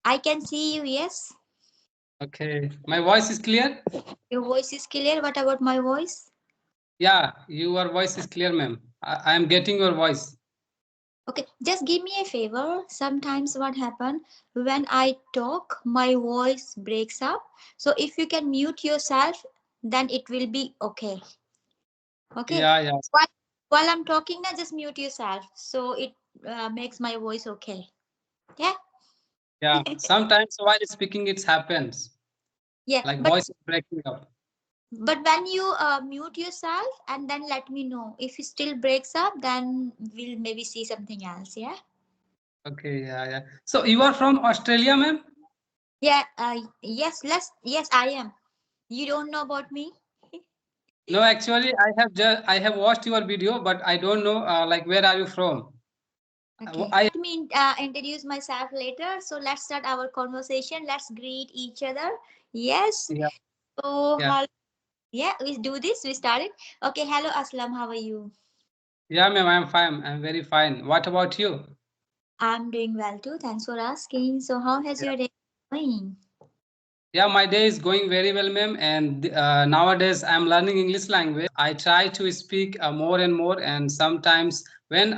I can see you, yes. Okay. My voice is clear? Your voice is clear. What about my voice? Yeah, your voice is clear, ma'am. I am getting your voice. Okay, just give me a favor. Sometimes what happen when I talk, my voice breaks up. So if you can mute yourself, then it will be okay. Okay. Yeah, yeah. While, while I'm talking now, just mute yourself. So it makes my voice okay. Yeah. Yeah. Sometimes while speaking, it happens. Yeah. Like voice is breaking up. But when you mute yourself and then let me know if it still breaks up, then we'll maybe see something else. Yeah. Okay, yeah, yeah. So you are from Australia, ma'am? Yeah. Yes. Yes, I am. You don't know about me. No, actually, I have watched your video, but I don't know like where are you from? Okay. I Let me introduce myself later. So let's start our conversation. Let's greet each other. Yes. Yeah, So yeah, yeah, we do this. We started. Okay. Hello, Aslam. How are you? yeah, ma'am. I'm fine. I'm very fine. What about you? I'm doing well too. Thanks for asking. So how has Yeah, your day going? yeah. My day is going very well, ma'am. And nowadays, I'm learning English language. I try to speak more and more. And sometimes when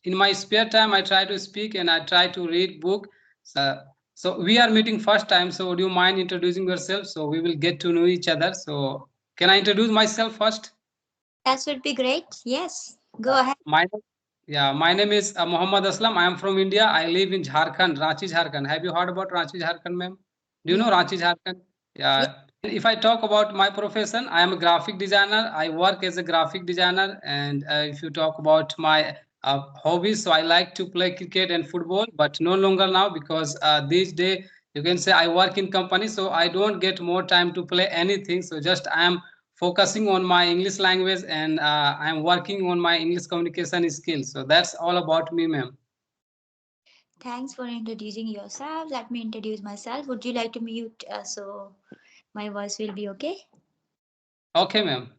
in my spare time, I try to speak and I try to read book. Uh, so we are meeting first time. So would you mind introducing yourself? So we will get to know each other. So can I introduce myself first? That would be great. Yes. Yeah. Go ahead. My name is Mohammad Aslam. I am from India. I live in Jharkhand, Ranchi, Jharkhand. Have you heard about Ranchi, Jharkhand, ma'am? Do you know Yeah. Ranchi, Jharkhand? Yeah. Yeah. If I talk about my profession, I am a graphic designer. I work as a graphic designer. And if you talk about my hobbies, so I like to play cricket and football, but no longer now because these days you can say I work in company, so I don't get more time to play anything. So just I am focusing on my English language and I'm working on my English communication skills. So that's all about me, ma'am. Thanks for introducing yourself. Let me introduce myself. Would you like to mute so my voice will be okay? Okay, ma'am.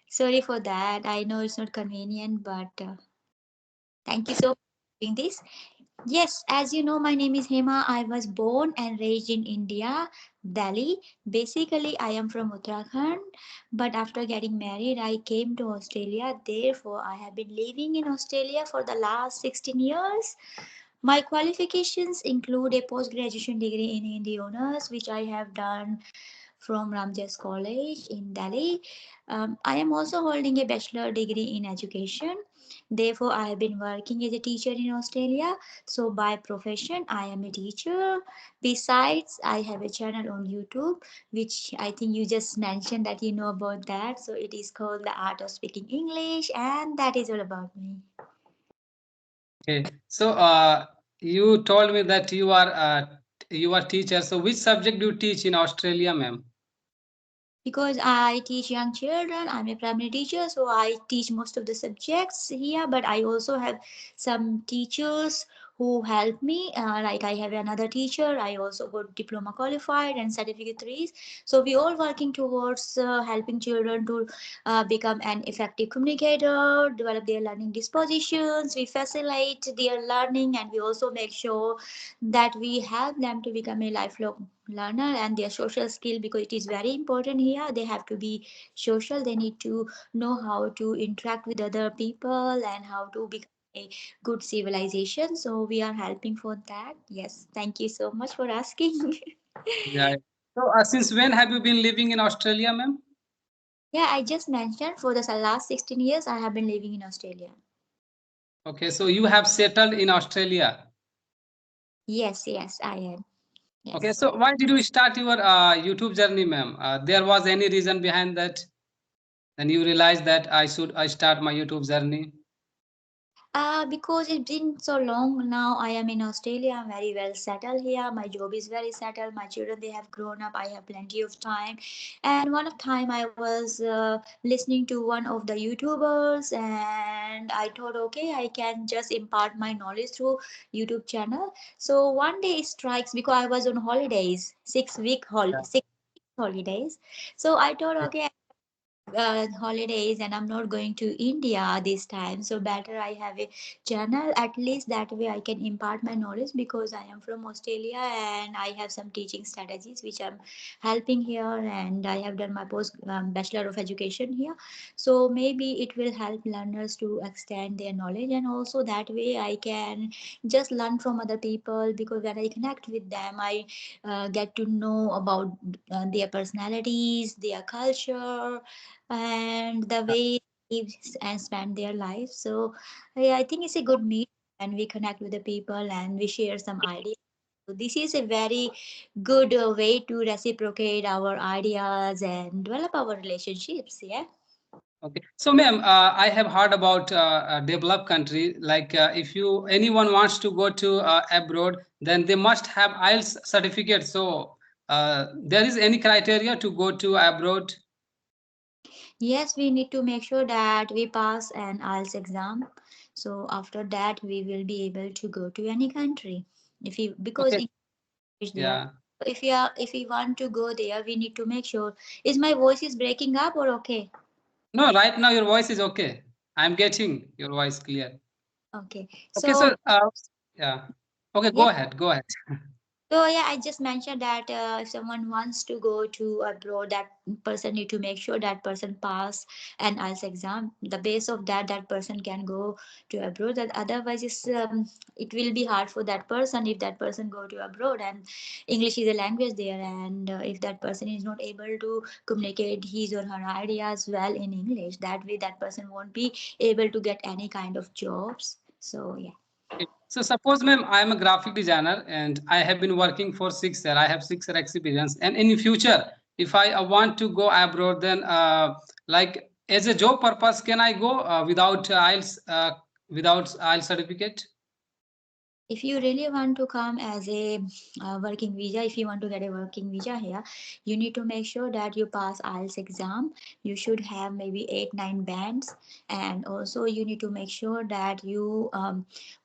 Sorry for that. I know it's not convenient, but thank you so much for doing this. Yes, as you know, my name is Hema. I was born and raised in India, Delhi. Basically, I am from Uttarakhand, but after getting married, I came to Australia. Therefore, I have been living in Australia for the last 16 years. My qualifications include a post graduation degree in Hindi honors, which I have done from Ramjas College in Delhi. I am also holding a bachelor degree in education. Therefore, I have been working as a teacher in Australia. So, by profession, I am a teacher. Besides, I have a channel on YouTube, which I think you just mentioned that you know about that. So, it is called The Art of Speaking English, and that is all about me. Okay. So you told me that you are teacher. So which subject do you teach in Australia, ma'am? Because I teach young children, I'm a primary teacher, so I teach most of the subjects here. But I also have some teachers who help me. Like I have another teacher, I also got diploma qualified and certificate threes. So we all working towards helping children to become an effective communicator, develop their learning dispositions. We facilitate their learning, and we also make sure that we help them to become a lifelong learner and their social skill, because it is very important here. They have to be social. They need to know how to interact with other people and how to become a good civilization. So we are helping for that. Yes, thank you so much for asking. Yeah. So since when have you been living in Australia, ma'am? Yeah, I just mentioned for the last 16 years I have been living in Australia. Okay, so you have settled in Australia. Yes, I am. Okay, Yes. so why did you start your YouTube journey, ma'am? There was any reason behind that? Then you realized that I start my YouTube journey. Because it's been so long now. I am in Australia. I'm very well settled here. My job is very settled. My children, they have grown up. I have plenty of time. And one of time I was listening to one of the YouTubers, and I thought, okay, I can just impart my knowledge through YouTube channel. So one day it strikes, because I was on holidays, 6 week Yeah. holidays. So I thought, okay, holidays and I'm not going to India this time. So better I have a journal. At least that way I can impart my knowledge because I am from Australia and I have some teaching strategies which I'm helping here, and I have done my post bachelor of education here. So maybe it will help learners to extend their knowledge, and also that way I can just learn from other people, because when I connect with them I get to know about their personalities, their culture, and the way they live and spend their life. So I think it's a good meet, and we connect with the people and we share some ideas. So this is a very good way to reciprocate our ideas and develop our relationships. Yeah. Okay. So, ma'am, I have heard about a developed country. Like, if you anyone wants to go to abroad, then they must have IELTS certificate. So, there is any criteria to go to abroad? Yes, we need to make sure that we pass an IELTS exam. So after that, we will be able to go to any country. If you because Okay. English is there. Yeah. If we want to go there, we need to make sure. Is my voice is breaking up or okay? No, right now your voice is okay. I'm getting your voice clear. Okay. Okay. So So, yeah. Okay. yeah. Go ahead. Go ahead. So yeah, I just mentioned that if someone wants to go to abroad, that person need to make sure that person pass an IELTS exam. The base of that, that person can go to abroad. That otherwise, it will be hard for that person if that person go to abroad and English is a language there, and if that person is not able to communicate his or her ideas well in English, that way that person won't be able to get any kind of jobs. So yeah. Okay. So suppose, ma'am, I am a graphic designer and I have been working for 6 years. I have 6 year experience. And in the future, if I want to go abroad, then like as a job purpose, can I go without IELTS certificate? If you really want to come as a working visa, if you want to get a working visa here, you need to make sure that you pass IELTS exam. You should have maybe 8 9 bands, and also you need to make sure that you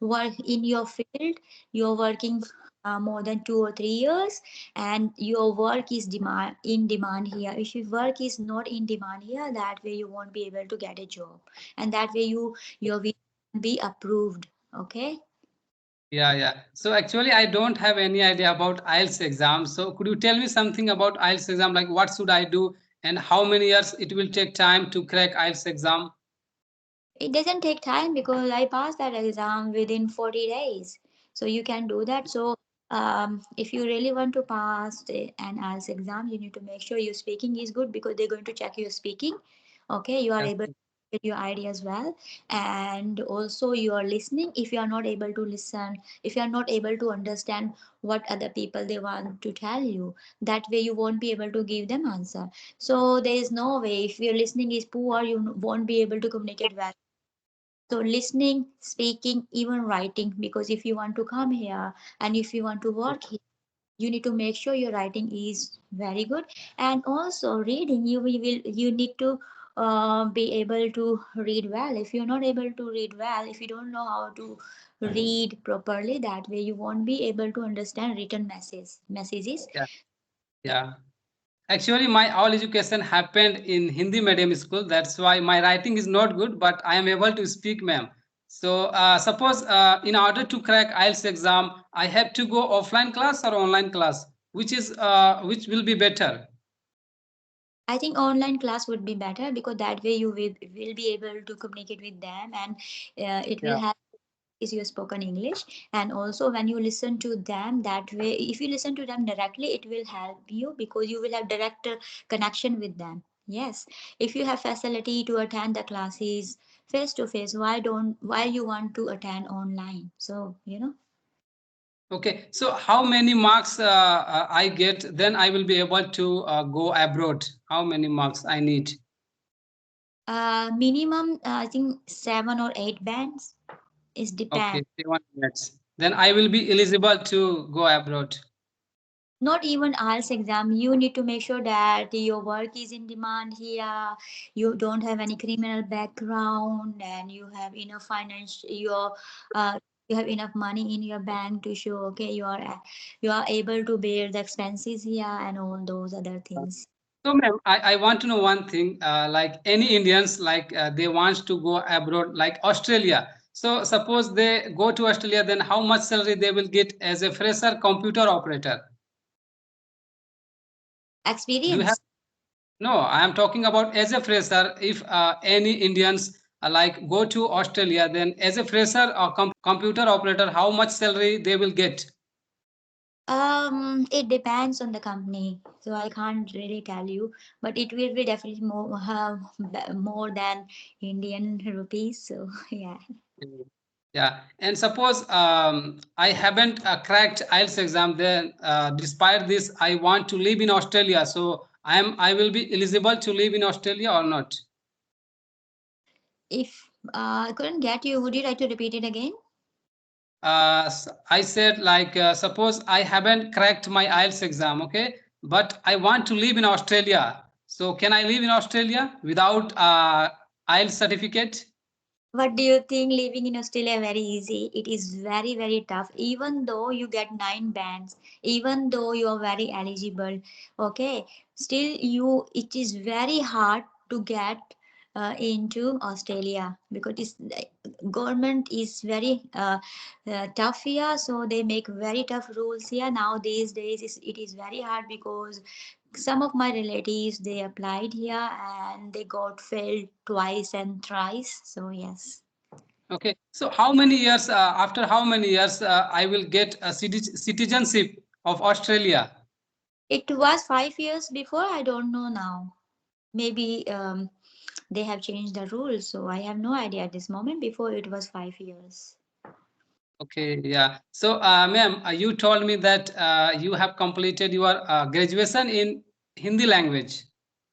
work in your field. You're working more than 2 or 3 years, and your work is demand in demand here. If your work is not in demand here, that way you won't be able to get a job, and that way your visa will be approved. Okay. Yeah, yeah. So actually, I don't have any idea about IELTS exam. So could you tell me something about IELTS exam? Like what should I do and how many years it will take time to crack IELTS exam? It doesn't take time because I passed that exam within 40 days. So you can do that. So if you really want to pass an IELTS exam, you need to make sure your speaking is good, because they're going to check your speaking. Okay, you are Yes. able to get your ideas well, and also you are listening. If you are not able to listen, if you are not able to understand what other people they want to tell you, that way you won't be able to give them answer. So there is no way. If your listening is poor, you won't be able to communicate well. So listening, speaking, even writing, because if you want to come here and if you want to work here, you need to make sure your writing is very good. And also reading, you need to be able to read well. If you're not able to read well, if you don't know how to read properly, that way you won't be able to understand written messages. Yeah. Yeah. Yeah. Actually, my all education happened in Hindi medium school. That's why my writing is not good, but I am able to speak, ma'am. So, suppose in order to crack IELTS exam, I have to go offline class or online class, which will be better. I think online class would be better, because that way will be able to communicate with them, and it will Yeah. help is your spoken English. And also when you listen to them, that way if you listen to them directly, it will help you because you will have direct connection with them. Yes. If you have facility to attend the classes face to face, why you want to attend online? So Okay. So, how many marks I get? Then I will be able to go abroad. How many marks I need? minimum I think 7 or 8 bands is depend. Okay, 1 minutes. Then I will be eligible to go abroad. Not even IELTS exam. You need to make sure that your work is in demand here. You don't have any criminal background, and you have enough you have enough money in your bank to show, okay, you are able to bear the expenses here and all those other things. So, ma'am, I want to know one thing. Like any Indians, like they want to go abroad, like Australia. So, suppose they go to Australia, then how much salary they will get as a fresher computer operator? Do you have? Experience. No, I am talking about as a fresher. If any Indians like go to Australia, then as a fresher or computer operator, how much salary they will get? It depends on the company, so I can't really tell you, but it will be definitely more than Indian rupees. So yeah. Mm. Yeah, and suppose I haven't cracked IELTS exam, then despite this, I want to live in Australia. So I will be eligible to live in Australia or not? If I couldn't get you, would you like to repeat it again? I said like suppose I haven't cracked my IELTS exam, okay, but I want to live in Australia. So can I live in Australia without IELTS certificate? What do you think? Living in Australia very easy? It is very very tough. Even though you get 9 bands, even though you are very eligible, okay, still you it is very hard to get into Australia because it's government is very tough here, so they make very tough rules here. Now these days it is very hard because some of my relatives they applied here and they got failed twice and thrice. So yes. Okay, so how many years after how many years I will get a citizenship of Australia? It was 5 years before. I don't know now. Maybe they have changed the rules, so I have no idea at this moment. Before it was 5 years. Okay, yeah. So, ma'am, you told me that you have completed your graduation in Hindi language,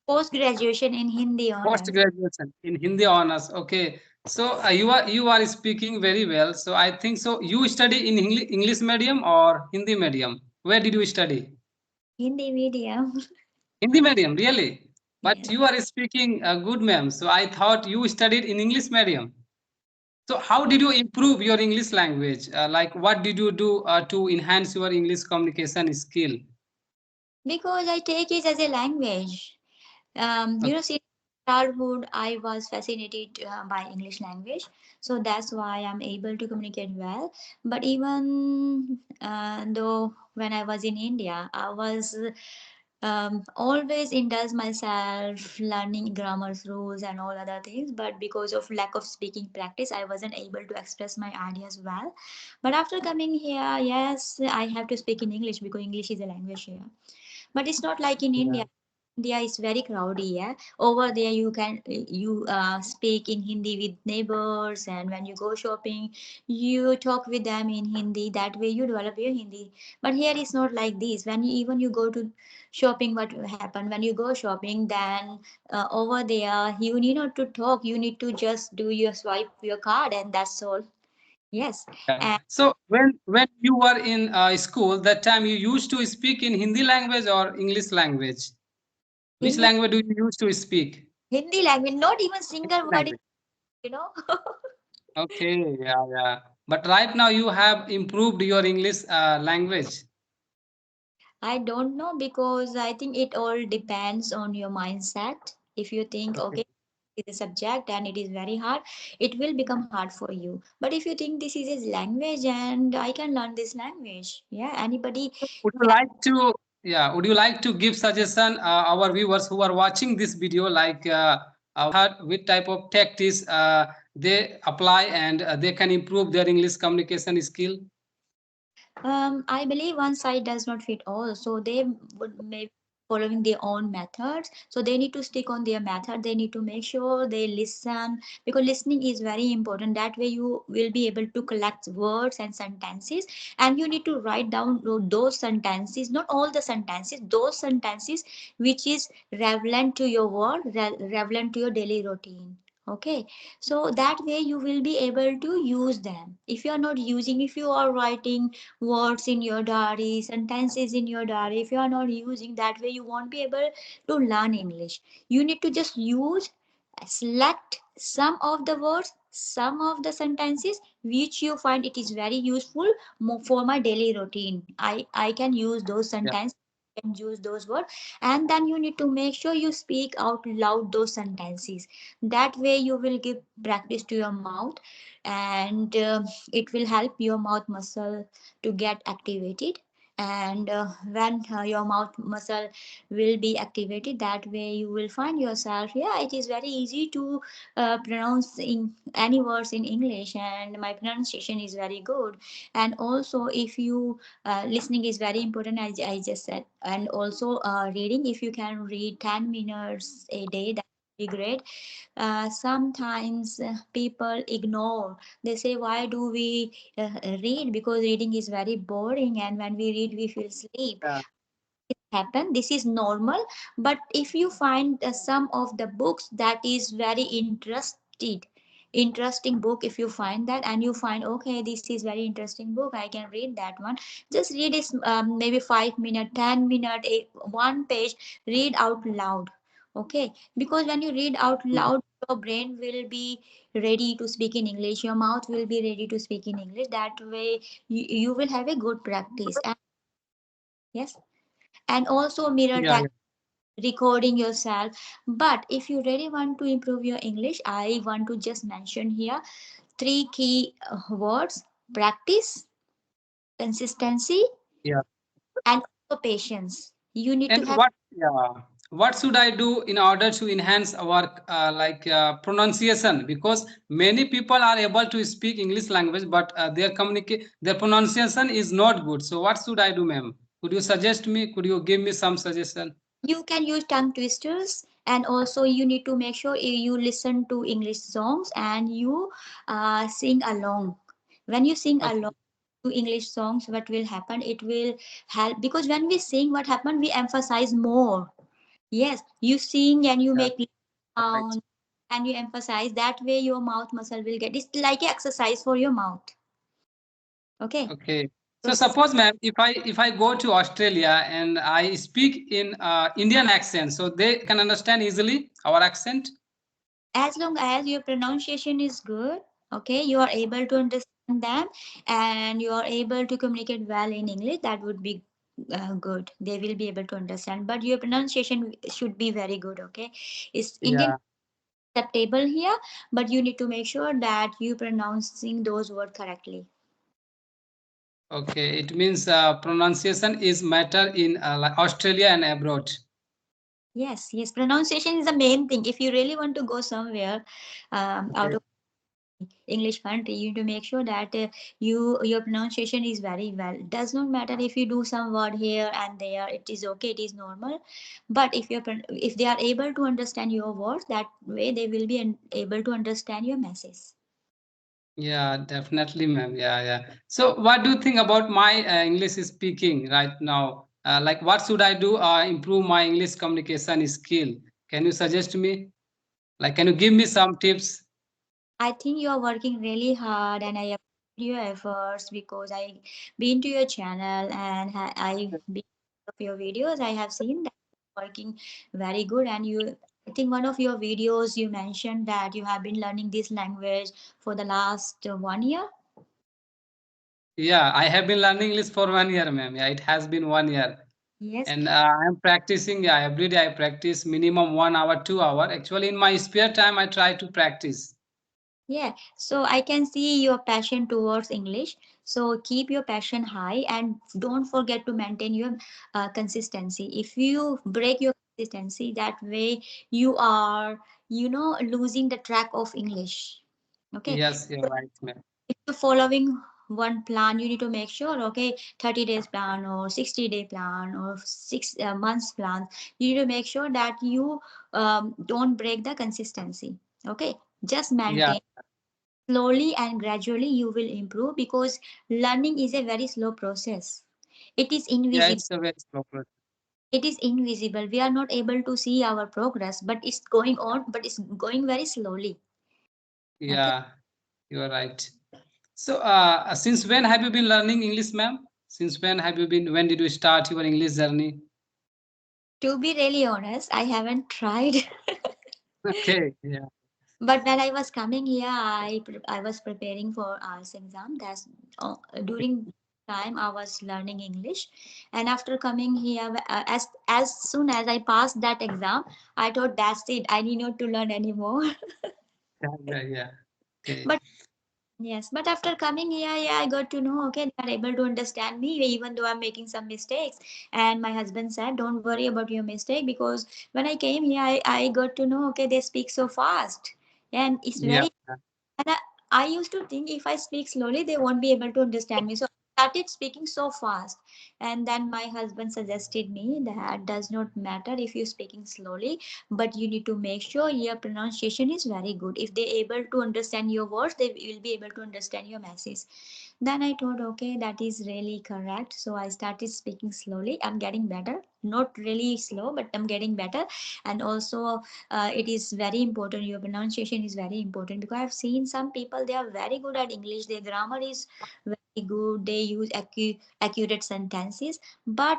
Post graduation in Hindi post honors. graduation in Hindi honors. Okay, so you are speaking very well. So I think so. You study in English medium or Hindi medium? Where did you study? Hindi medium. Hindi medium, really? But Yes. you are speaking good, ma'am. So I thought you studied in English medium. So how did you improve your English language? Like what did you do to enhance your English communication skill? Because I take it as a language. Okay. Since childhood, I was fascinated by English language, so that's why I'm able to communicate well. But even though when I was in India, I was always indulge myself learning grammar's rules and all other things, but because of lack of speaking practice I wasn't able to express my ideas well. But after coming here, yes, I have to speak in English because English is a language here. But it's not like in Yeah. India. India is very crowdy, yeah. Over there you speak in Hindi with neighbors, and when you go shopping, you talk with them in Hindi. That way you develop your Hindi. But here it's not like this. When you even you go to shopping, what happen when you go shopping? Then over there you need not to talk. You need to just do your swipe your card, and that's all. Yes, Yeah. and So when you were in school, that time you used to speak in Hindi language or English language? Which Hindi language do you use to speak? Hindi language, not even Hindi single word, language. you know. Okay, yeah, yeah. But right now you have improved your English language. I don't know because I think it all depends on your mindset. If you think, Okay. okay, it's a subject and it is very hard, it will become hard for you. But if you think this is a language and I can learn this language, yeah, anybody Would you can. like to, yeah, would you like to give suggestion our viewers who are watching this video, like which type of tactics they apply and they can improve their English communication skill? I believe one side does not fit all, so they would maybe following their own methods. So they need to stick on their method. They need to make sure they listen because listening is very important. That way you will be able to collect words and sentences, and you need to write down those sentences, not all the sentences, those sentences which is relevant to your word, relevant to your daily routine. Okay, so that way you will be able to use them. If you are not using, if you are writing words in your diary, sentences in your diary, if you are not using that way, you won't be able to learn English. You need to just use, select some of the words, some of the sentences which you find it is very useful for my daily routine. I can use those Yeah. sentences. can use those words. And then you need to make sure you speak out loud those sentences. That way you will give practice to your mouth, and it will help your mouth muscle to get activated. And when your mouth muscle will be activated, that way you will find yourself, yeah, it is very easy to pronounce in any words in English, and my pronunciation is very good. And also, if you listening is very important, as I just said. And also reading, if you can read 10 minutes a day, that would be great. Sometimes people ignore, they say, why do we read? Because reading is very boring, and when we read we feel sleep. Yeah. Happen, this is normal. But if you find some of the books that is very interesting book, if you find that and you find, okay, this is very interesting book, I can read that one, just read it, maybe 5 minutes, 10 minutes, one page, read out loud. Okay, because when you read out Mm. loud, your brain will be ready to speak in English, your mouth will be ready to speak in English. That way you will have a good practice. And yes, and also mirror Yeah, tag, recording yourself. But if you really want to improve your English, I want to just mention here three key words: practice, consistency, yeah. and also patience. You need to And have. what should I do in order to enhance our pronunciation? Because many people are able to speak English language, but their pronunciation is not good. So what should I do, ma'am? Could you suggest me? Could you give me some suggestion? You can use tongue twisters, and also you need to make sure you listen to English songs and you sing along. When you sing Okay. along to English songs, what will happen? It will help, because when we sing, what happen? We emphasize more. Yes, you sing and you Yeah. make Right. sound and you emphasize. That way your mouth muscle will get. It's like an exercise for your mouth. Okay. Okay. So So suppose, ma'am, if I go to Australia and I speak in Indian accent, so they can understand easily our accent. as long as your pronunciation is good, okay, you are able to understand them and you are able to communicate well in English, that would be good. They will be able to understand. But your pronunciation should be very good, okay? It's Indian Yeah. acceptable here, but you need to make sure that you pronouncing those words correctly. Okay. It means pronunciation is matter in like Australia and abroad. Yes, yes. Pronunciation is the main thing. If you really want to go somewhere out Okay. of English country, you need to make sure that your pronunciation is very well. Does not matter if you do some word here and there. It is okay. It is normal. But if they are able to understand your words, that way they will be able to understand your message. Yeah, definitely, ma'am. Yeah, yeah. So, what do you think about my English speaking right now? Like, what should I do improve my English communication skill? Can you suggest me? Like, can you give me some tips? I think you are working really hard, and I appreciate your efforts, because I been to your channel and I been of your videos. I have seen that you're working very good, and you. I think one of your videos you mentioned that you have been learning this language for the last 1 year. Yeah, I have been learning English for 1 year, ma'am. Yeah, it has been 1 year. Yes. And I'm practicing, yeah, every day I practice minimum 1 hour, 2 hour. Actually, in my spare time, I try to practice. Yeah, so I can see your passion towards English. So keep your passion high and don't forget to maintain your consistency. If you break your consistency, that way you are, losing the track of English. Okay. Yes, you're So right, ma'am. if you're following one plan, you need to make sure, okay, 30 days plan or 60-day plan or 6 months plan. You need to make sure that you don't break the consistency. Okay. Just Yeah, maintain. Slowly and gradually you will improve, because learning is a very slow process. It is yeah, invisible. it's a very slow process. We are not able to see our progress, but it's going on, but it's going very slowly. Okay. Yeah, you're right. So, since when have you been learning English, ma'am? Since when have you been? When did you start your English journey? To be really honest, I haven't tried. Okay, yeah, But when I was coming here, I was preparing for IELTS exam. That's during. time I was learning English, and after coming here, as soon as I passed that exam, I thought that's it. I need not to learn anymore. Yeah, yeah, yeah. Okay. But yes, but after coming here, yeah, I got to know, okay, they are able to understand me even though I'm making some mistakes. And my husband said, don't worry about your mistake, because when I came here, I got to know, okay, they speak so fast. And it's Yeah. very, and I used to think if I speak slowly, they won't be able to understand me. So I started speaking so fast. And then my husband suggested me that does not matter if you're speaking slowly, but you need to make sure your pronunciation is very good. If they're able to understand your words, they will be able to understand your message. Then I thought, okay, that is really correct. So I started speaking slowly. I'm getting better. Not really slow, but I'm getting better. And also, it is very important. Your pronunciation is very important, because I've seen some people, they are very good at English. Their grammar is very good. They use accurate sentences, but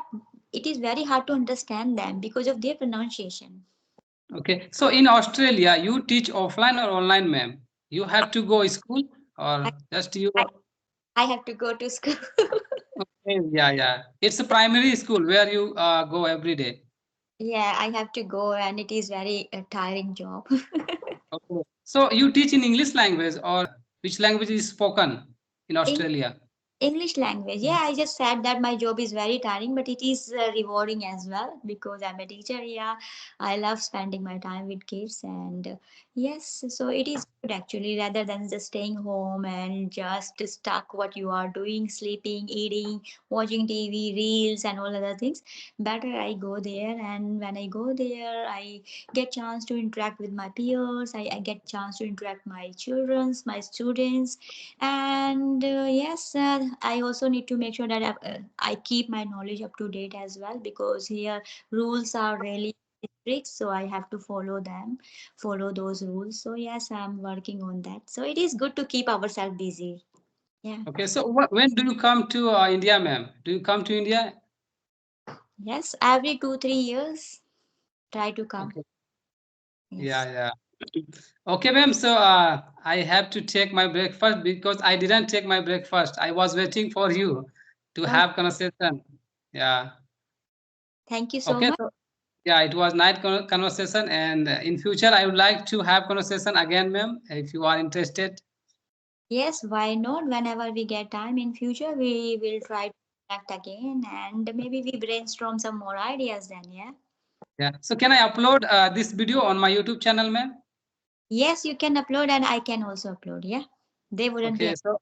it is very hard to understand them because of their pronunciation. Okay. So in Australia, you teach offline or online, ma'am? You have to go school I, or just you? I, I have to go to school. Okay, yeah, yeah. It's a primary school where you go every day. Yeah, I have to go, and it is very tiring job. Okay. So you teach in English language or which language is spoken in Australia? English language. Yeah, I just said that my job is very tiring, but it is rewarding as well, because I'm a teacher. Yeah, I love spending my time with kids, and yes, so it is good actually, rather than just staying home and just stuck what you are doing, sleeping, eating, watching TV, reels, and all other things. Better I go there, and when I go there, I get chance to interact with my peers. I get chance to interact my childrens, my students, and yes, I also need to make sure that I keep my knowledge up to date as well, because here rules are really strict, so I have to follow them, follow those rules. So yes, I'm working on that, so it is good to keep ourselves busy. Yeah. Okay. So when do you come to India, ma'am? Do you come to India? Yes, every 2 3 years try to come. Okay. Yeah, Yes. yeah. Okay, ma'am. So I have to take my breakfast because I didn't take my breakfast. I was waiting for you to Oh, have conversation. Yeah. thank you so Okay. much. So yeah, it was night conversation, and in future I would like to have conversation again, ma'am. If you are interested. Yes, why not? Whenever we get time in future, we will try to connect again, and maybe we brainstorm some more ideas then. Yeah. Yeah. So can I upload this video on my YouTube channel, ma'am? Yes, you can upload, and I can also upload. Yeah, they wouldn't be. Okay. So